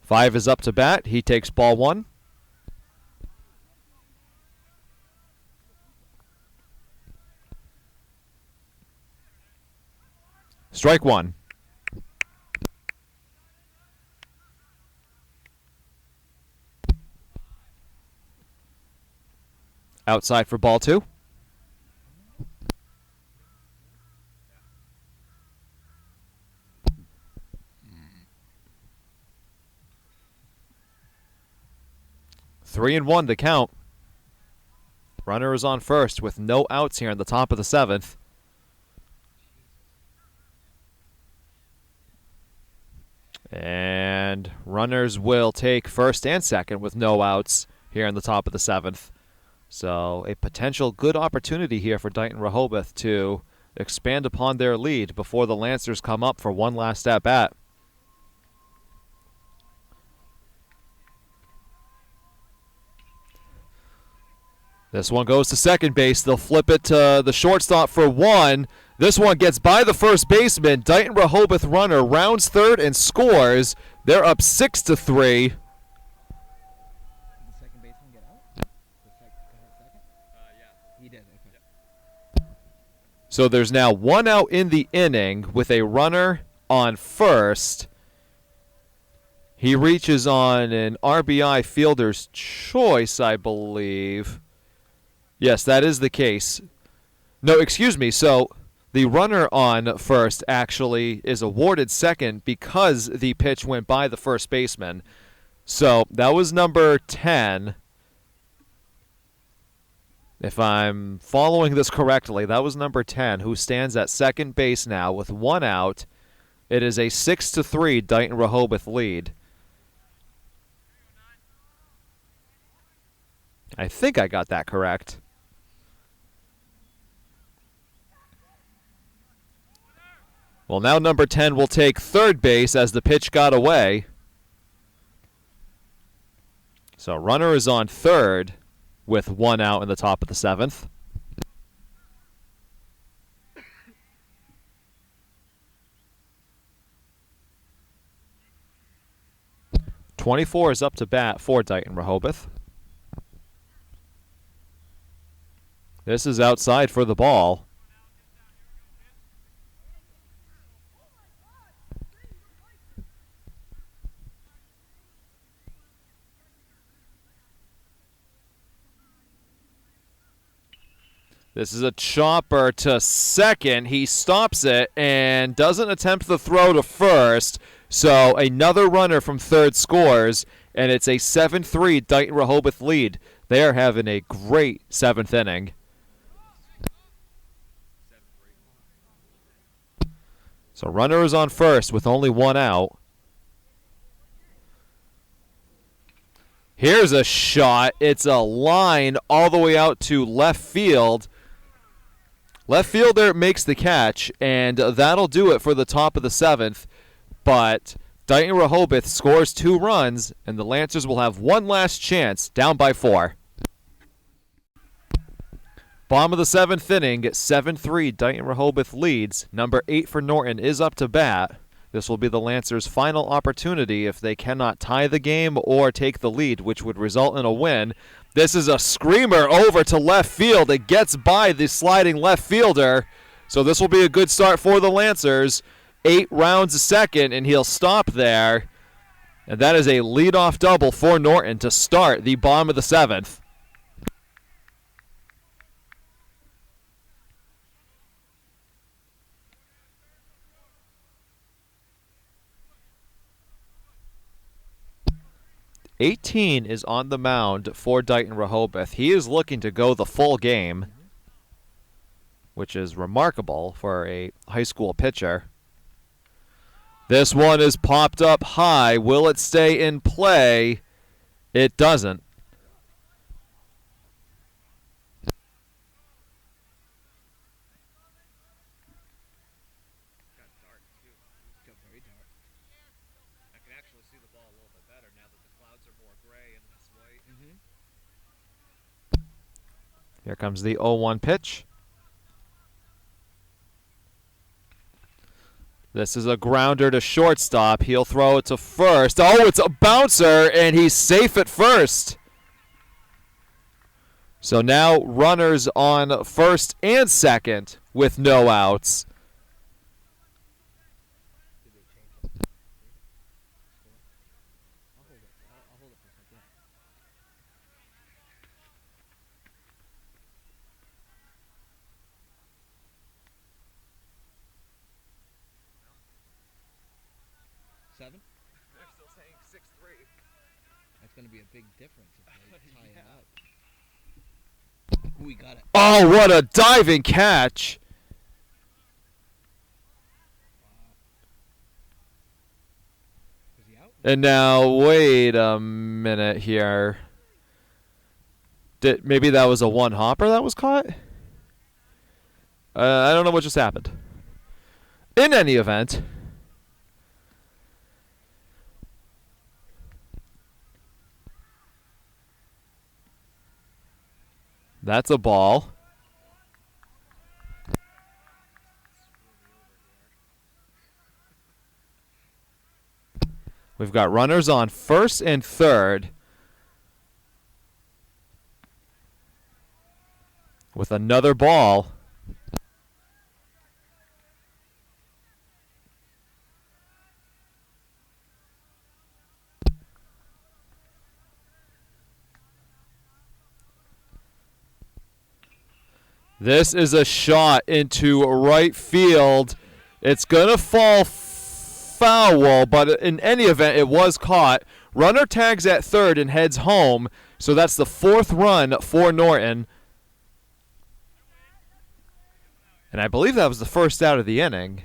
Five is up to bat. He takes ball one. Strike one. Outside for ball two. Three and one to count. Runner is on first with no outs here in the top of the seventh. And runners will take first and second with no outs here in the top of the seventh. So a potential good opportunity here for Dighton-Rehoboth to expand upon their lead before the Lancers come up for one last at-bat. This one goes to second base. They'll flip it to the shortstop for one. This one gets by the first baseman. Dighton-Rehoboth runner rounds third and scores. They're up 6-3. Did the second baseman get out? The second? Yeah. He did, okay. Yep. So there's now one out in the inning with a runner on first. He reaches on an RBI fielder's choice, I believe. Yes, that is the case. No, excuse me. So the runner on first actually is awarded second because the pitch went by the first baseman. So that was number 10. If I'm following this correctly, that was number 10 who stands at second base now with one out. It is a 6-3 Dighton-Rehoboth lead. I think I got that correct. Well, now number 10 will take third base as the pitch got away. So runner is on third with one out in the top of the seventh. .24 is up to bat for Dighton-Rehoboth. This is outside for the ball. This is a chopper to second. He stops it and doesn't attempt the throw to first. So another runner from third scores, and it's a 7-3 Dighton-Rehoboth lead. They are having a great seventh inning. So runner is on first with only one out. Here's a shot. It's a line all the way out to left field. Left fielder makes the catch, and that'll do it for the top of the seventh. But Dighton-Rehoboth scores 2 runs, and the Lancers will have one last chance, down by 4. Bottom of the seventh inning, 7-3 Dighton-Rehoboth leads. Number 8 for Norton is up to bat. This will be the Lancers' final opportunity if they cannot tie the game or take the lead, which would result in a win. This is a screamer over to left field. It gets by the sliding left fielder. So this will be a good start for the Lancers. 8 rounds a second, and he'll stop there. And that is a leadoff double for Norton to start the bottom of the seventh. 18 is on the mound for Dighton-Rehoboth. He is looking to go the full game, which is remarkable for a high school pitcher. This one is popped up high. Will it stay in play? It doesn't. Got dark too. Got very dark. I can actually see the ball a little bit better now that the clouds are more gray and less white. Here comes the 0-1 pitch. This is a grounder to shortstop. He'll throw it to first. Oh, it's a bouncer, and he's safe at first. So now runners on first and second with no outs. Did they change it? Score? I'll hold it. I'll hold it for a second. Seven? They're still saying 6-3. That's going to be a big difference if they tie it up. Ooh, we got it. Oh, what a diving catch. Wow. Was he out? And now, wait a minute here. Maybe that was a one-hopper that was caught? I don't know what just happened. In any event, that's a ball. We've got runners on first and third with another ball. This is a shot into right field. It's going to fall foul, but in any event, it was caught. Runner tags at third and heads home, so that's the fourth run for Norton. And I believe that was the first out of the inning.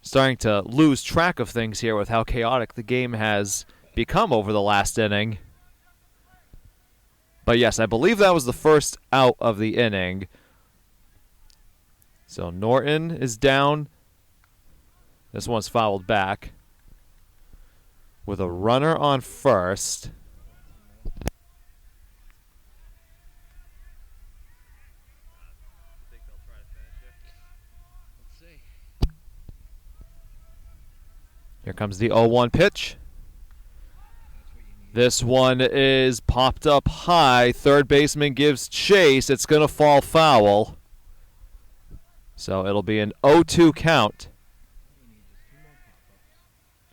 Starting to lose track of things here with how chaotic the game has become over the last inning. But yes, I believe that was the first out of the inning. So Norton is down. This one's fouled back. With a runner on first. Think they'll try to finish it? Let's see. Here comes the 0-1 pitch. That's what you need. This one is popped up high. Third baseman gives chase. It's going to fall foul. So it'll be an 0-2 count You need just 2 more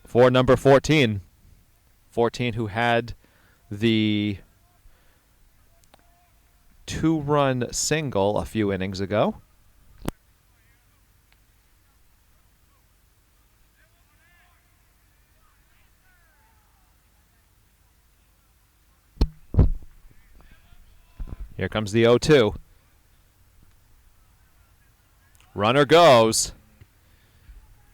pop-ups. for number 14. 14 who had the 2-run single a few innings ago. Here comes the 0-2. Runner goes.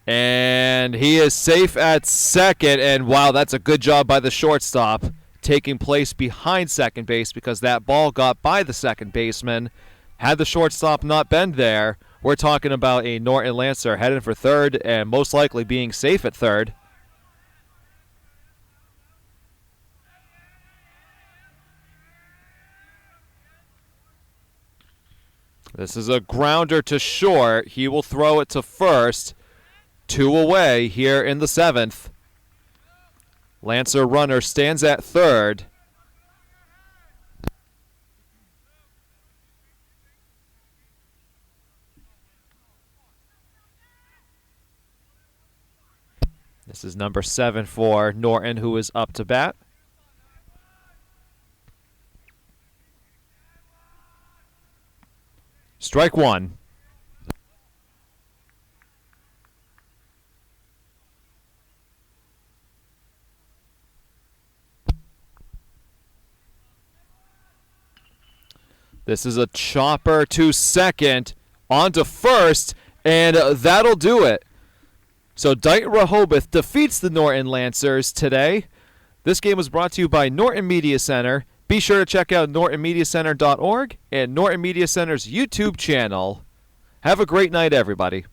And he is safe at second. And wow, that's a good job by the shortstop, taking place behind second base because that ball got by the second baseman. Had the shortstop not been there, we're talking about a Norton Lancer heading for third and most likely being safe at third. This is a grounder to short. He will throw it to first. 2 away here in the 7th. Lancer runner stands at third. This is number 7 for Norton, who is up to bat. Strike 1. This is a chopper to second, on to first, and that'll do it. So Dighton-Rehoboth defeats the Norton Lancers today. This game was brought to you by Norton Media Center. Be sure to check out nortonmediacenter.org and Norton Media Center's YouTube channel. Have a great night, everybody.